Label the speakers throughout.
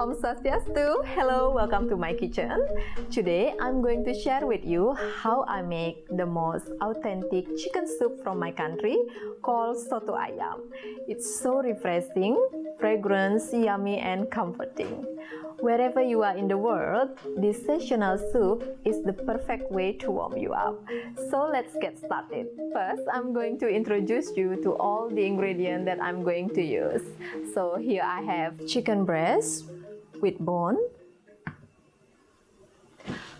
Speaker 1: Om Swastiastu. Hello, welcome to my kitchen. Today I'm going to share with you how I make the most authentic chicken soup from my country called Soto Ayam. It's so refreshing, fragrant, yummy and comforting. Wherever you are in the world, this seasonal soup is the perfect way to warm you up. So let's get started. First, I'm going to introduce you to all the ingredients that I'm going to use. So here I have chicken breast with bone.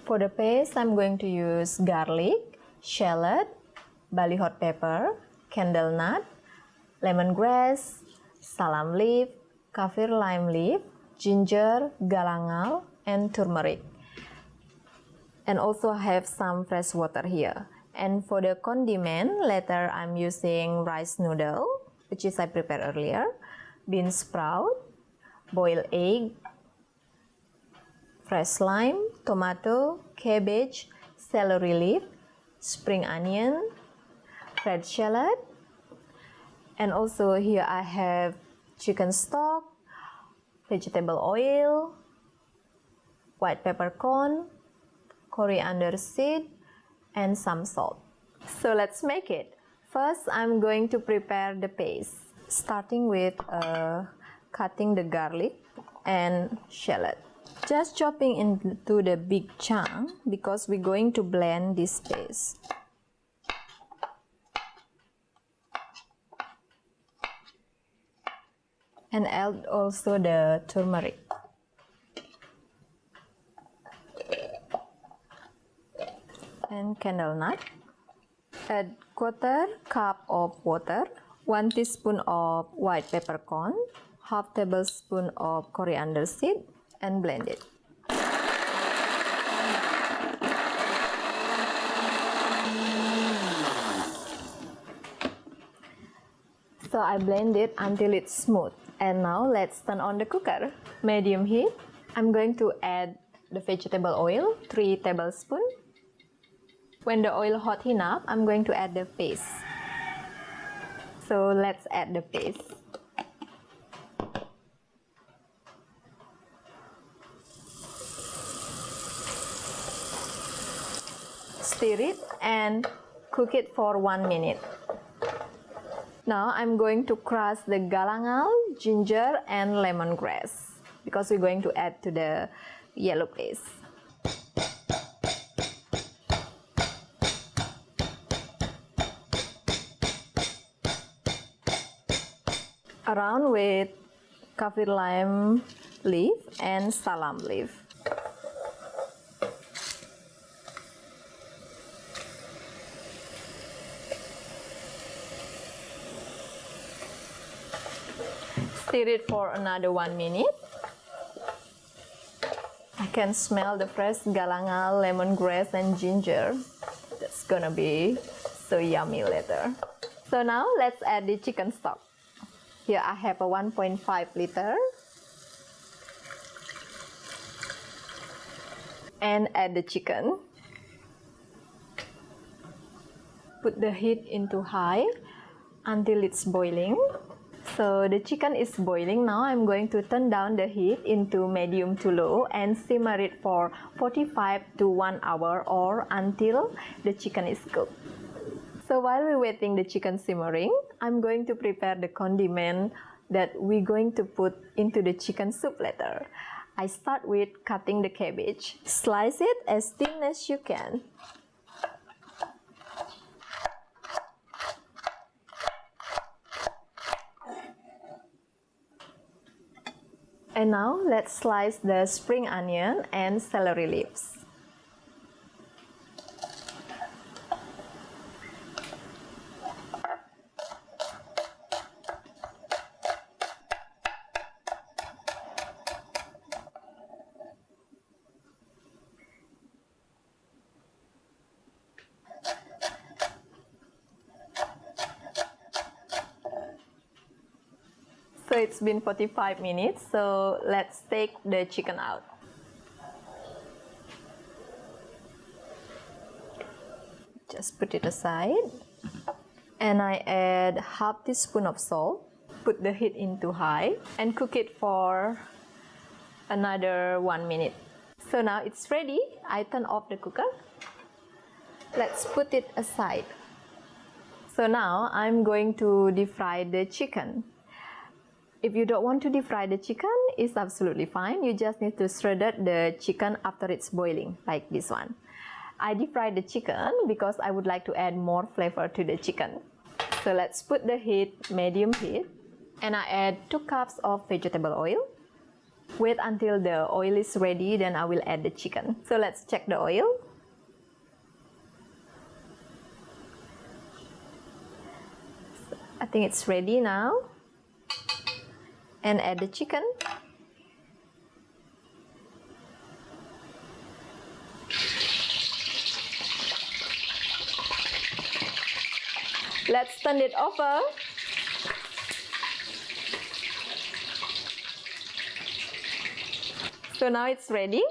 Speaker 1: For the paste, I'm going to use garlic, shallot, Bali hot pepper, candle nut, lemongrass, salam leaf, kaffir lime leaf, ginger, galangal, and turmeric. And also I have some fresh water here. And for the condiment, later I'm using rice noodle, which is I prepared earlier, bean sprout, boiled egg, fresh lime, tomato, cabbage, celery leaf, spring onion, red shallot, and also here I have chicken stock, vegetable oil, white peppercorn, coriander seed, and some salt. So let's make it. First, I'm going to prepare the paste, starting with cutting the garlic and shallot. Just chopping into the big chunk because we're going to blend this paste. And add also the turmeric. And candle nut. Add quarter cup of water, 1 teaspoon of white peppercorn, half tablespoon of coriander seed, and blend it. So I blend it until it's smooth. And now let's turn on the cooker. Medium heat. I'm going to add the vegetable oil, 3 tablespoons. When the oil hot enough, I'm going to add the paste. So let's add the paste. Stir it and cook it for 1 minute. Now I'm going to crush the galangal, ginger and lemongrass because we're going to add to the yellow paste. Around with kaffir lime leaf and salam leaf. Stir it for another 1 minute. I can smell the fresh galangal, lemongrass and ginger. That's gonna be so yummy later. So now let's add the chicken stock. Here I have a 1.5 liter. And add the chicken. Put the heat into high until it's boiling. So the chicken is boiling now. I'm going to turn down the heat into medium to low and simmer it for 45 to 1 hour or until the chicken is cooked. So while we're waiting the chicken simmering, I'm going to prepare the condiment that we're going to put into the chicken soup later. I start with cutting the cabbage. Slice it as thin as you can. And now let's slice the spring onion and celery leaves. So it's been 45 minutes, so let's take the chicken out. Just put it aside. And I add half teaspoon of salt. Put the heat into high and cook it for another 1 minute. So now it's ready. I turn off the cooker. Let's put it aside. So now I'm going to deep fry the chicken. If you don't want to deep fry the chicken, it's absolutely fine. You just need to shred the chicken after it's boiling, like this one. I deep fry the chicken because I would like to add more flavor to the chicken. So let's put the heat medium heat, and I add 2 cups of vegetable oil. Wait until the oil is ready, then I will add the chicken. So let's check the oil. I think it's ready now. And add the chicken. Let's turn it over. So now it's ready.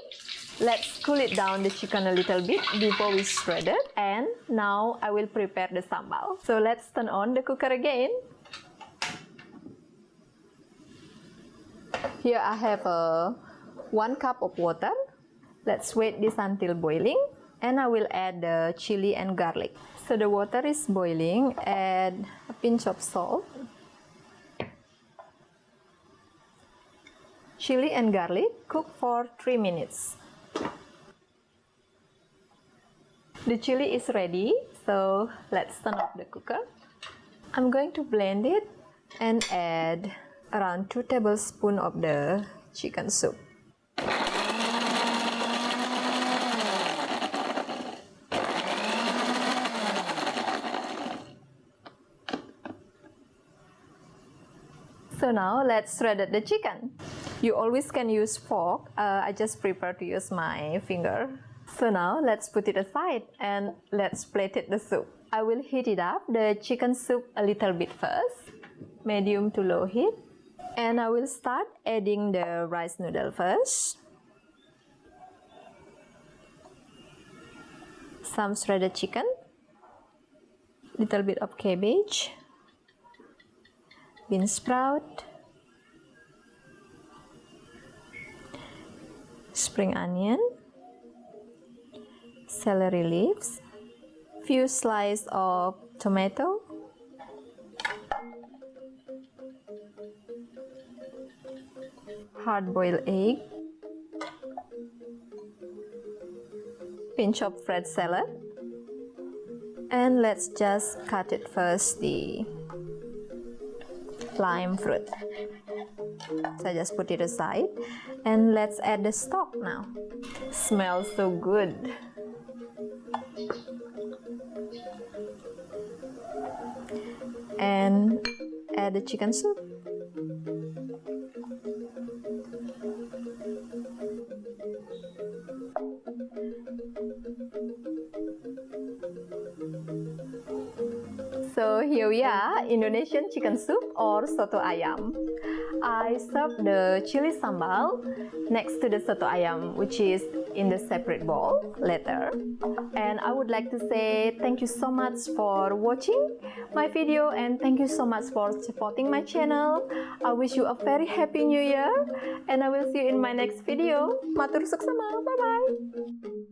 Speaker 1: Let's cool it down the chicken a little bit before we shred it. And now I will prepare the sambal. So let's turn on the cooker again. Here I have 1 cup of water. Let's wait this until boiling. And I will add the chili and garlic. So the water is boiling. Add a pinch of salt. Chili and garlic, cook for 3 minutes. The chili is ready, so let's turn off the cooker. I'm going to blend it and add around 2 tablespoons of the chicken soup. So now let's shred the chicken. You always can use fork. I just prefer to use my finger. So now let's put it aside and let's plate it the soup. I will heat it up, the chicken soup a little bit first, medium to low heat. And I will start adding the rice noodle first. Some shredded chicken, little bit of cabbage, bean sprout, spring onion, celery leaves, few slices of tomato, hard-boiled egg, pinch of fresh salad, and let's just cut it first, the lime fruit. So I just put it aside and let's add the stock now. Smells so good. And add the chicken soup. So here we are, Indonesian chicken soup or Soto Ayam. I serve the chili sambal next to the Soto Ayam, which is in the separate bowl later. And I would like to say thank you so much for watching my video and thank you so much for supporting my channel. I wish you a very happy new year and I will see you in my next video. Matur suksma, bye bye.